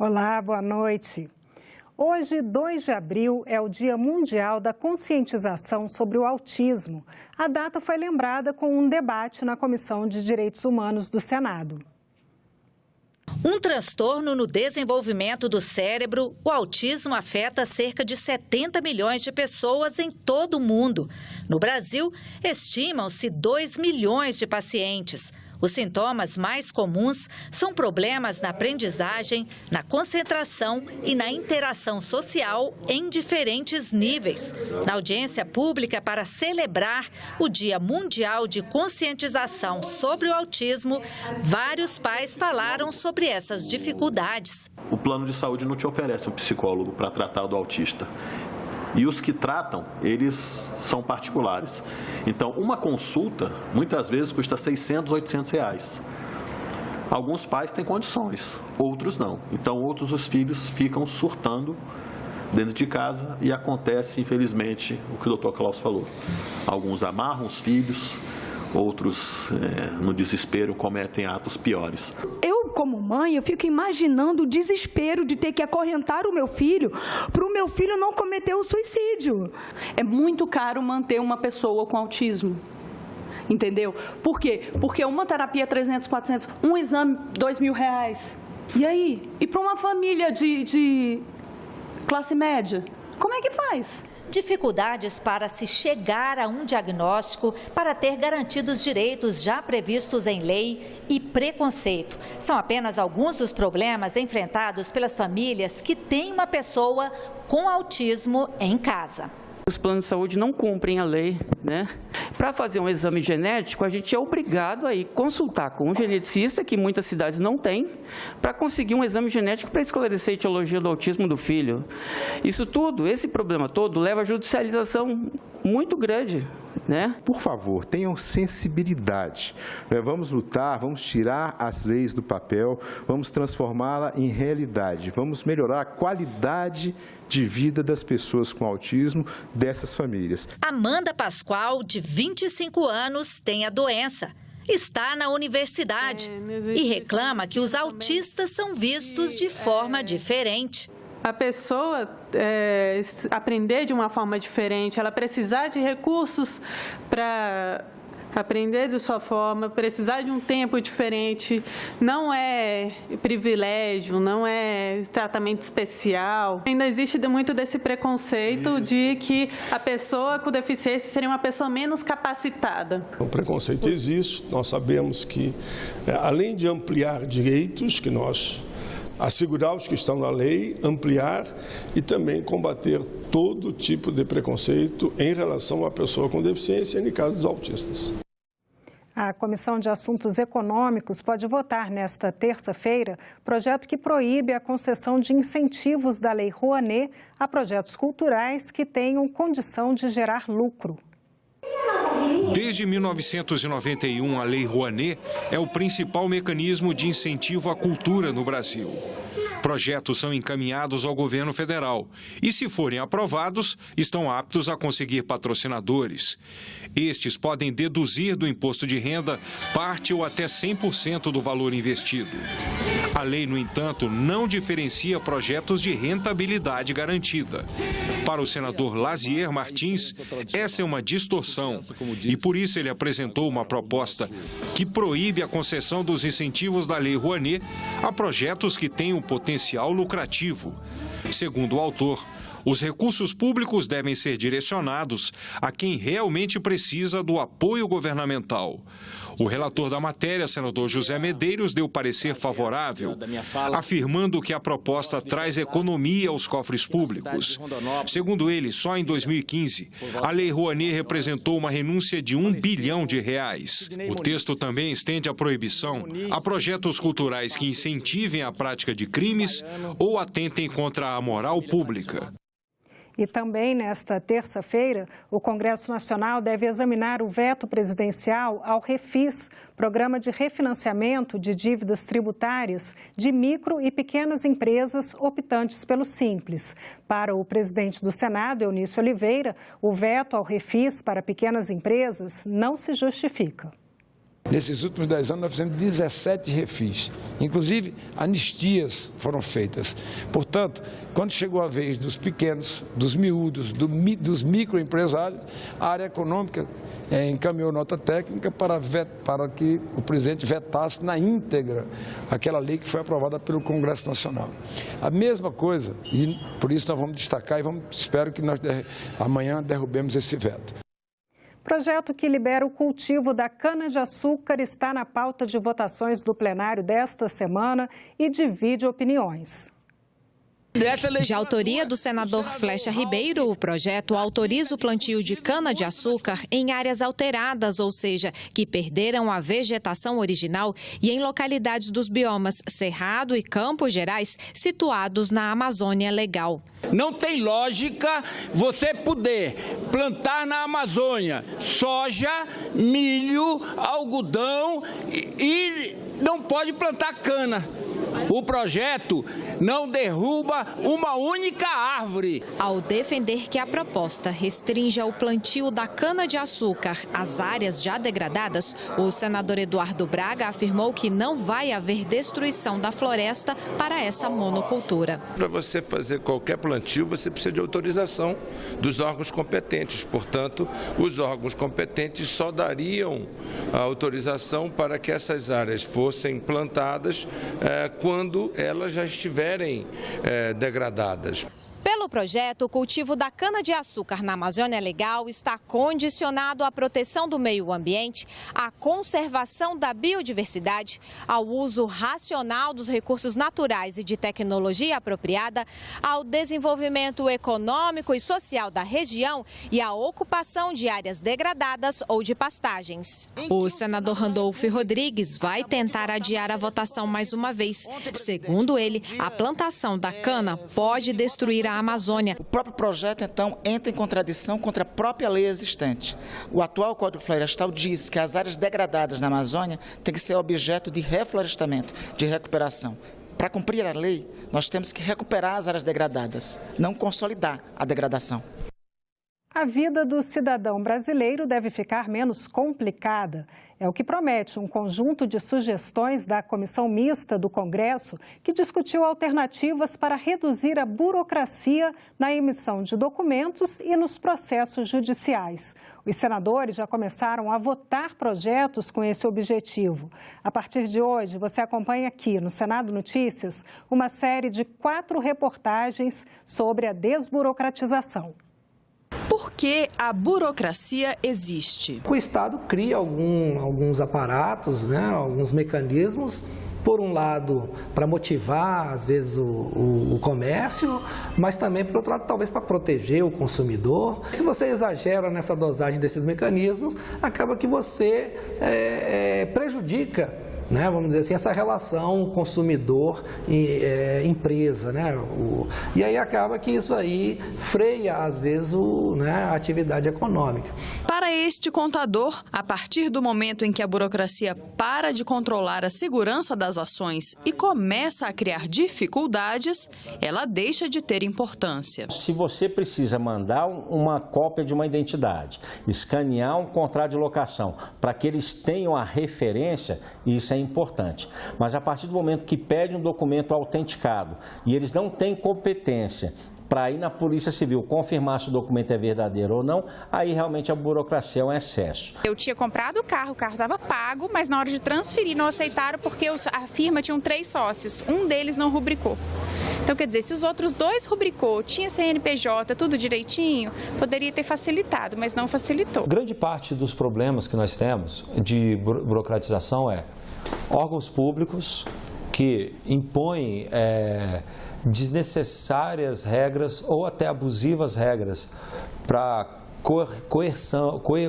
Olá, boa noite. Hoje, 2 de abril, é o Dia Mundial da Conscientização sobre o Autismo. A data foi lembrada com um debate na Comissão de Direitos Humanos do Senado. Um transtorno no desenvolvimento do cérebro, o autismo afeta cerca de 70 milhões de pessoas em todo o mundo. No Brasil, estimam-se 2 milhões de pacientes. Os sintomas mais comuns são problemas na aprendizagem, na concentração e na interação social em diferentes níveis. Na audiência pública para celebrar o Dia Mundial de Conscientização sobre o Autismo, vários pais falaram sobre essas dificuldades. O plano de saúde não te oferece um psicólogo para tratar do autista. E os que tratam, eles são particulares. Então, uma consulta, muitas vezes, custa R$600, R$800. Alguns pais têm condições, outros não. Então, outros os filhos ficam surtando dentro de casa e acontece, infelizmente, o que o Dr. Klaus falou. Alguns amarram os filhos, outros, no desespero, cometem atos piores. Como mãe, eu fico imaginando o desespero de ter que acorrentar o meu filho para o meu filho não cometer o suicídio. É muito caro manter uma pessoa com autismo, entendeu? Por quê? Porque uma terapia 300, 400, um exame R$2.000. E aí? E para uma família de classe média? Como é que faz? Dificuldades para se chegar a um diagnóstico, para ter garantidos direitos já previstos em lei e preconceito. São apenas alguns dos problemas enfrentados pelas famílias que têm uma pessoa com autismo em casa. Os planos de saúde não cumprem a lei, né? Para fazer um exame genético, a gente é obrigado a ir consultar com um geneticista, que muitas cidades não têm, para conseguir um exame genético para esclarecer a etiologia do autismo do filho. Isso tudo, esse problema todo, leva a judicialização muito grande, né? Por favor, tenham sensibilidade. Vamos lutar, vamos tirar as leis do papel, vamos transformá-la em realidade, vamos melhorar a qualidade de vida das pessoas com autismo, dessas famílias. Amanda Pascoal, de 25 anos, tem a doença. Está na universidade e reclama que os autistas são vistos de forma diferente. A pessoa aprender de uma forma diferente, ela precisar de recursos para aprender de sua forma, precisar de um tempo diferente, não é privilégio, não é tratamento especial. Ainda existe muito desse preconceito de que a pessoa com deficiência seria uma pessoa menos capacitada. O preconceito existe, nós sabemos que, além de ampliar direitos, que nós assegurar os que estão na lei, ampliar e também combater todo tipo de preconceito em relação à pessoa com deficiência, no caso dos autistas. A Comissão de Assuntos Econômicos pode votar nesta terça-feira projeto que proíbe a concessão de incentivos da Lei Rouanet a projetos culturais que tenham condição de gerar lucro. Desde 1991, a Lei Rouanet é o principal mecanismo de incentivo à cultura no Brasil. Projetos são encaminhados ao governo federal e, se forem aprovados, estão aptos a conseguir patrocinadores. Estes podem deduzir do imposto de renda parte ou até 100% do valor investido. A lei, no entanto, não diferencia projetos de rentabilidade garantida. Para o senador Lazier Martins, essa é uma distorção e, por isso, ele apresentou uma proposta que proíbe a concessão dos incentivos da Lei Rouanet a projetos que tenham potencial lucrativo. Segundo o autor, os recursos públicos devem ser direcionados a quem realmente precisa do apoio governamental. O relator da matéria, senador José Medeiros, deu parecer favorável, afirmando que a proposta traz economia aos cofres públicos. Segundo ele, só em 2015, a Lei Rouanet representou uma renúncia de R$1 bilhão. O texto também estende a proibição a projetos culturais que incentivem a prática de crimes ou atentem contra a moral pública. E também nesta terça-feira, o Congresso Nacional deve examinar o veto presidencial ao Refis, Programa de Refinanciamento de Dívidas Tributárias de Micro e Pequenas Empresas optantes pelo Simples. Para o presidente do Senado, Eunício Oliveira, o veto ao Refis para pequenas empresas não se justifica. Nesses últimos 10 anos, nós fizemos 17 refis. Inclusive, anistias foram feitas. Portanto, quando chegou a vez dos pequenos, dos miúdos, dos microempresários, a área econômica encaminhou nota técnica para que o presidente vetasse na íntegra aquela lei que foi aprovada pelo Congresso Nacional. A mesma coisa, e por isso nós vamos destacar e espero que nós amanhã derrubemos esse veto. Projeto que libera o cultivo da cana-de-açúcar está na pauta de votações do plenário desta semana e divide opiniões. De autoria do senador Flecha Ribeiro, o projeto autoriza o plantio de cana-de-açúcar em áreas alteradas, ou seja, que perderam a vegetação original e em localidades dos biomas Cerrado e Campos Gerais, situados na Amazônia Legal. Não tem lógica você poder plantar na Amazônia soja, milho, algodão e não pode plantar cana. O projeto não derruba uma única árvore. Ao defender que a proposta restrinja o plantio da cana-de-açúcar às áreas já degradadas, o senador Eduardo Braga afirmou que não vai haver destruição da floresta para essa monocultura. Para você fazer qualquer plantio, você precisa de autorização dos órgãos competentes. Portanto, os órgãos competentes só dariam a autorização para que essas áreas fossem plantadas quando elas já estiverem degradadas. Pelo projeto, o cultivo da cana-de-açúcar na Amazônia Legal está condicionado à proteção do meio ambiente, à conservação da biodiversidade, ao uso racional dos recursos naturais e de tecnologia apropriada, ao desenvolvimento econômico e social da região e à ocupação de áreas degradadas ou de pastagens. O senador Randolfo Rodrigues vai tentar adiar a votação mais uma vez. Segundo ele, a plantação da cana pode destruir a Amazônia. O próprio projeto, então, entra em contradição contra a própria lei existente. O atual Código Florestal diz que as áreas degradadas na Amazônia têm que ser objeto de reflorestamento, de recuperação. Para cumprir a lei, nós temos que recuperar as áreas degradadas, não consolidar a degradação. A vida do cidadão brasileiro deve ficar menos complicada. É o que promete um conjunto de sugestões da Comissão Mista do Congresso, que discutiu alternativas para reduzir a burocracia na emissão de documentos e nos processos judiciais. Os senadores já começaram a votar projetos com esse objetivo. A partir de hoje, você acompanha aqui no Senado Notícias uma série de 4 reportagens sobre a desburocratização. Por que a burocracia existe? O Estado cria alguns aparatos, alguns mecanismos, por um lado, para motivar, às vezes, o comércio, mas também, por outro lado, talvez para proteger o consumidor. Se você exagera nessa dosagem desses mecanismos, acaba que você prejudica, vamos dizer assim, essa relação consumidor-empresa, E aí acaba que isso aí freia, às vezes, a atividade econômica. Para este contador, a partir do momento em que a burocracia para de controlar a segurança das ações e começa a criar dificuldades, ela deixa de ter importância. Se você precisa mandar uma cópia de uma identidade, escanear um contrato de locação, para que eles tenham a referência, isso é importante. Mas a partir do momento que pede um documento autenticado e eles não têm competência para ir na Polícia Civil confirmar se o documento é verdadeiro ou não, aí realmente a burocracia é um excesso. Eu tinha comprado o carro estava pago, mas na hora de transferir não aceitaram porque a firma tinha 3 sócios, um deles não rubricou. Então, quer dizer, se os outros 2 rubricou, tinha CNPJ, tudo direitinho, poderia ter facilitado, mas não facilitou. Grande parte dos problemas que nós temos de burocratização é órgãos públicos que impõem desnecessárias regras ou até abusivas regras para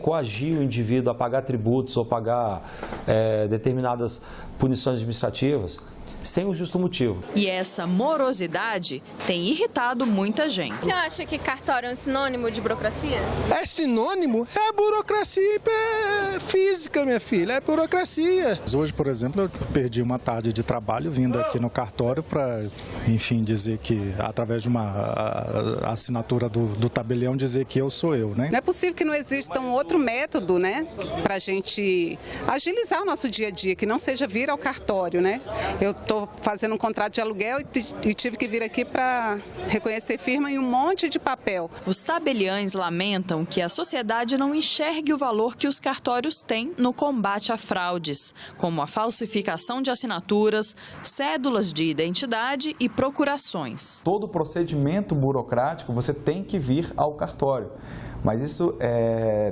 coagir o indivíduo a pagar tributos ou pagar determinadas punições administrativas, sem o justo motivo. E essa morosidade tem irritado muita gente. Você acha que cartório é um sinônimo de burocracia? É sinônimo? É burocracia física, minha filha, é burocracia. Hoje, por exemplo, eu perdi uma tarde de trabalho vindo aqui no cartório para, enfim, dizer que, através de uma assinatura do tabelião, dizer que eu sou eu, né? Não é possível que não exista um outro método, né, para a gente agilizar o nosso dia a dia, que não seja vir ao cartório, né? Eu estou fazendo um contrato de aluguel e tive que vir aqui para reconhecer firma em um monte de papel. Os tabeliães lamentam que a sociedade não enxergue o valor que os cartórios têm no combate a fraudes, como a falsificação de assinaturas, cédulas de identidade e procurações. Todo procedimento burocrático você tem que vir ao cartório. Mas isso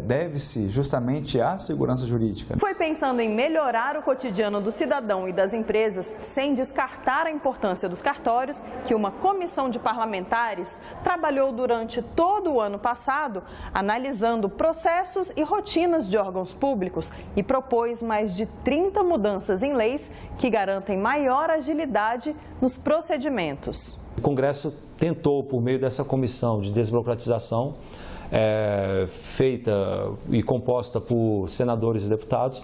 deve-se justamente à segurança jurídica. Foi pensando em melhorar o cotidiano do cidadão e das empresas, sem descartar a importância dos cartórios, que uma comissão de parlamentares trabalhou durante todo o ano passado, analisando processos e rotinas de órgãos públicos e propôs mais de 30 mudanças em leis que garantem maior agilidade nos procedimentos. O Congresso tentou, por meio dessa comissão de desburocratização, feita e composta por senadores e deputados,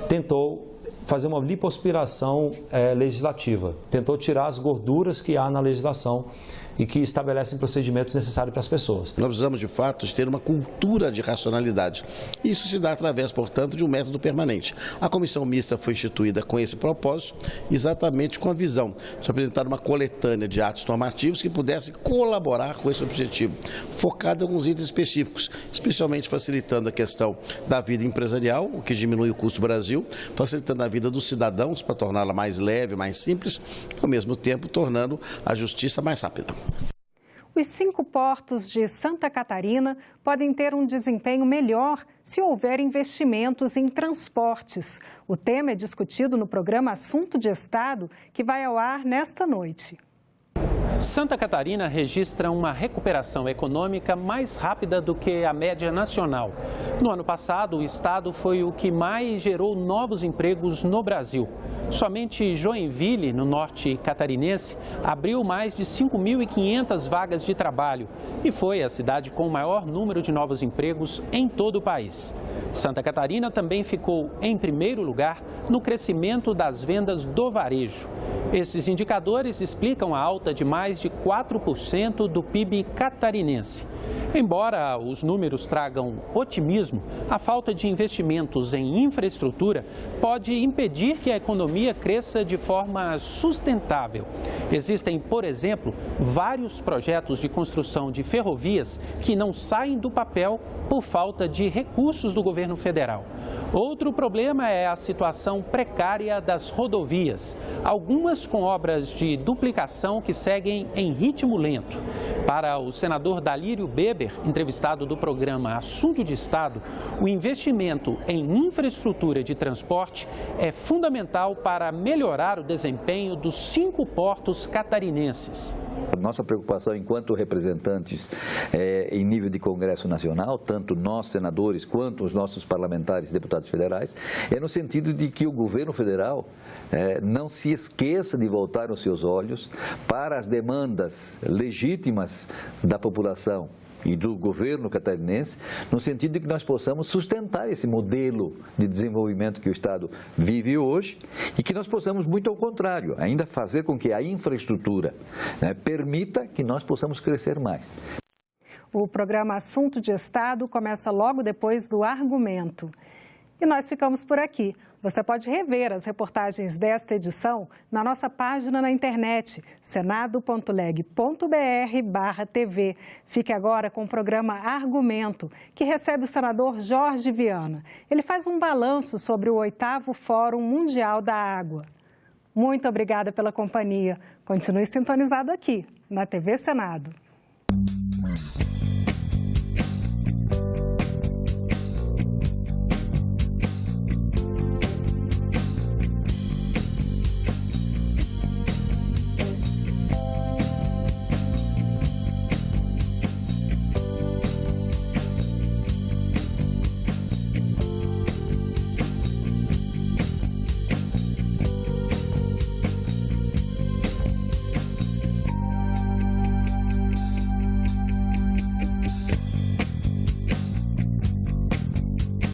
tentou fazer uma lipoaspiração legislativa, tentou tirar as gorduras que há na legislação e que estabelecem procedimentos necessários para as pessoas. Nós precisamos, de fato, ter uma cultura de racionalidade. Isso se dá através, portanto, de um método permanente. A comissão mista foi instituída com esse propósito, exatamente com a visão de apresentar uma coletânea de atos normativos que pudessem colaborar com esse objetivo, focado em alguns itens específicos, especialmente facilitando a questão da vida empresarial, o que diminui o custo do Brasil, facilitando a vida dos cidadãos para torná-la mais leve, mais simples, ao mesmo tempo tornando a justiça mais rápida. Os 5 portos de Santa Catarina podem ter um desempenho melhor se houver investimentos em transportes. O tema é discutido no programa Assunto de Estado, que vai ao ar nesta noite. Santa Catarina registra uma recuperação econômica mais rápida do que a média nacional. No ano passado, o estado foi o que mais gerou novos empregos no Brasil. Somente Joinville, no norte catarinense, abriu mais de 5.500 vagas de trabalho e foi a cidade com o maior número de novos empregos em todo o país. Santa Catarina também ficou em primeiro lugar no crescimento das vendas do varejo. Esses indicadores explicam a alta de mais de 4% do PIB catarinense. Embora os números tragam otimismo, a falta de investimentos em infraestrutura pode impedir que a economia cresça de forma sustentável. Existem, por exemplo, vários projetos de construção de ferrovias que não saem do papel por falta de recursos do governo federal. Outro problema é a situação precária das rodovias, algumas com obras de duplicação que seguem em ritmo lento. Para o senador Dalírio Beber, entrevistado do programa Assunto de Estado, o investimento em infraestrutura de transporte é fundamental para melhorar o desempenho dos 5 portos catarinenses. Nossa preocupação enquanto representantes em nível de Congresso Nacional, tanto nós senadores quanto os nossos parlamentares e deputados federais, é no sentido de que o governo federal não se esqueça de voltar os seus olhos para as demandas legítimas da população e do governo catarinense, no sentido de que nós possamos sustentar esse modelo de desenvolvimento que o Estado vive hoje e que nós possamos, muito ao contrário, ainda fazer com que a infraestrutura permita que nós possamos crescer mais. O programa Assunto de Estado começa logo depois do argumento. E nós ficamos por aqui. Você pode rever as reportagens desta edição na nossa página na internet, senado.leg.br/TV. Fique agora com o programa Argumento, que recebe o senador Jorge Viana. Ele faz um balanço sobre o 8º Fórum Mundial da Água. Muito obrigada pela companhia. Continue sintonizado aqui, na TV Senado.